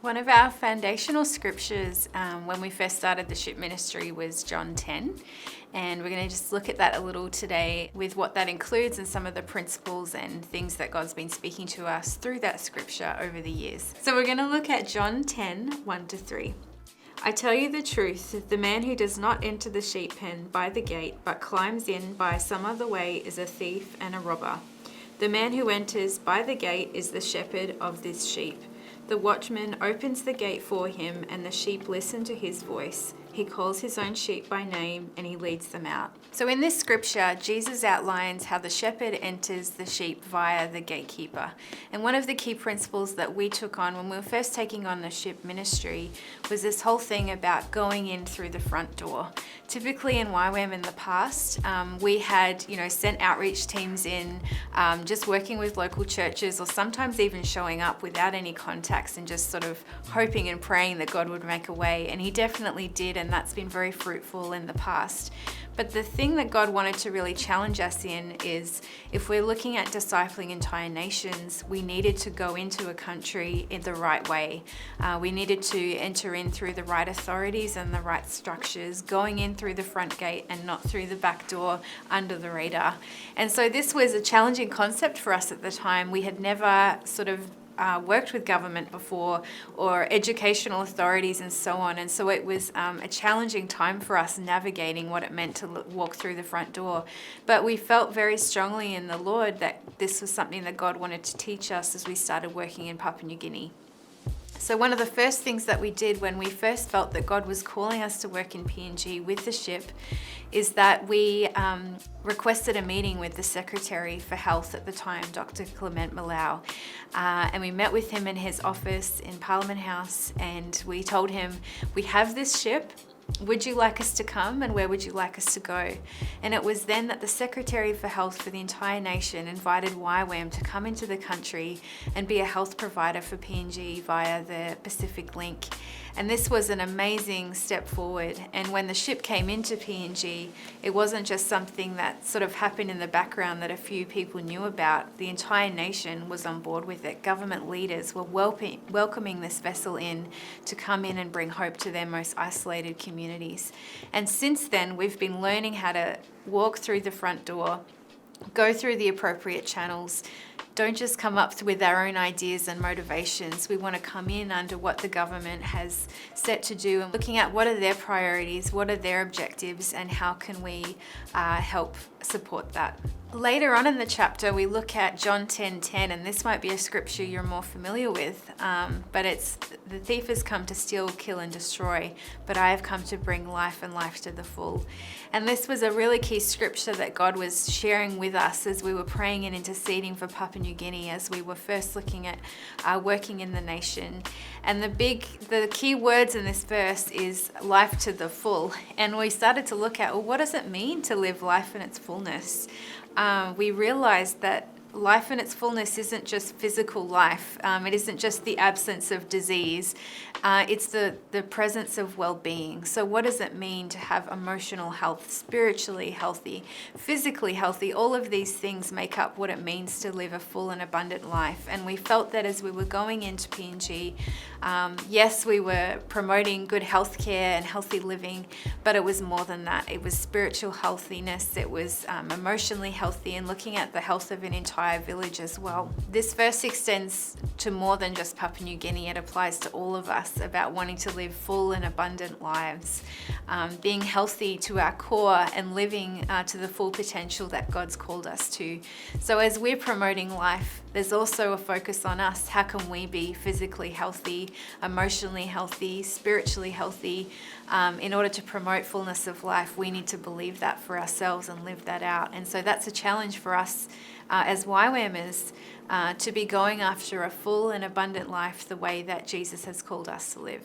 One of our foundational scriptures when we first started the ship ministry was John 10. And we're going to just look at that a little today with what that includes and some of the principles and things that God's been speaking to us through that scripture over the years. So we're going to look at John 10, 1-3. I tell you the truth, the man who does not enter the sheep pen by the gate, but climbs in by some other way is a thief and a robber. The man who enters by the gate is the shepherd of this sheep. The watchman opens the gate for him, and the sheep listen to his voice. He calls his own sheep by name, and he leads them out. So in this scripture, Jesus outlines how the shepherd enters the sheep via the gatekeeper. And one of the key principles that we took on when we were first taking on the ship ministry was this whole thing about going in through the front door. Typically in YWAM in the past, we had sent outreach teams in, just working with local churches, or sometimes even showing up without any contacts and just sort of hoping and praying that God would make a way. And he definitely did, and that's been very fruitful in the past. But the thing that God wanted to really challenge us in is, if we're looking at discipling entire nations, we needed to go into a country in the right way. We needed to enter in through the right authorities and the right structures, going in through the front gate and not through the back door under the radar. And so this was a challenging concept for us at the time. We had never sort of worked with government before, or educational authorities and so on. And so it was a challenging time for us navigating what it meant to walk through the front door. But we felt very strongly in the Lord that this was something that God wanted to teach us as we started working in Papua New Guinea. So one of the first things that we did when we first felt that God was calling us to work in PNG with the ship is that we requested a meeting with the Secretary for Health at the time, Dr. Clement Malau. And we met with him in his office in Parliament House, and we told him, we have this ship. Would you like us to come, and where would you like us to go? And it was then that the Secretary for Health for the entire nation invited YWAM to come into the country and be a health provider for PNG via the Pacific Link. And this was an amazing step forward. And when the ship came into PNG, it wasn't just something that sort of happened in the background that a few people knew about. The entire nation was on board with it. Government leaders were welcoming this vessel in to come in and bring hope to their most isolated communities. And since then, we've been learning how to walk through the front door, go through the appropriate channels. Don't just come up with our own ideas and motivations. We want to come in under what the government has set to do and looking at what are their priorities, what are their objectives, and how can we help support that. Later on in the chapter, we look at John 10:10, and this might be a scripture you're more familiar with, but it's, the thief has come to steal, kill, and destroy, but I have come to bring life and life to the full. And this was a really key scripture that God was sharing with us as we were praying and interceding for Papua New Guinea as we were first looking at working in the nation. And the key words in this verse is life to the full. And we started to look at, well, what does it mean to live life in its fullness? We realized that life in its fullness isn't just physical life. It isn't just the absence of disease. It's the presence of well-being. So what does it mean to have emotional health, spiritually healthy, physically healthy? All of these things make up what it means to live a full and abundant life. And we felt that as we were going into PNG, yes, we were promoting good healthcare and healthy living, but it was more than that. It was spiritual healthiness. It was emotionally healthy, and looking at the health of an entire village as well. This verse extends to more than just Papua New Guinea. It applies to all of us about wanting to live full and abundant lives, being healthy to our core and living to the full potential that God's called us to. So as we're promoting life, there's also a focus on us. How can we be physically healthy, emotionally healthy, spiritually healthy? In order to promote fullness of life, we need to believe that for ourselves and live that out. And so that's a challenge for us as YWAMers, to be going after a full and abundant life the way that Jesus has called us to live.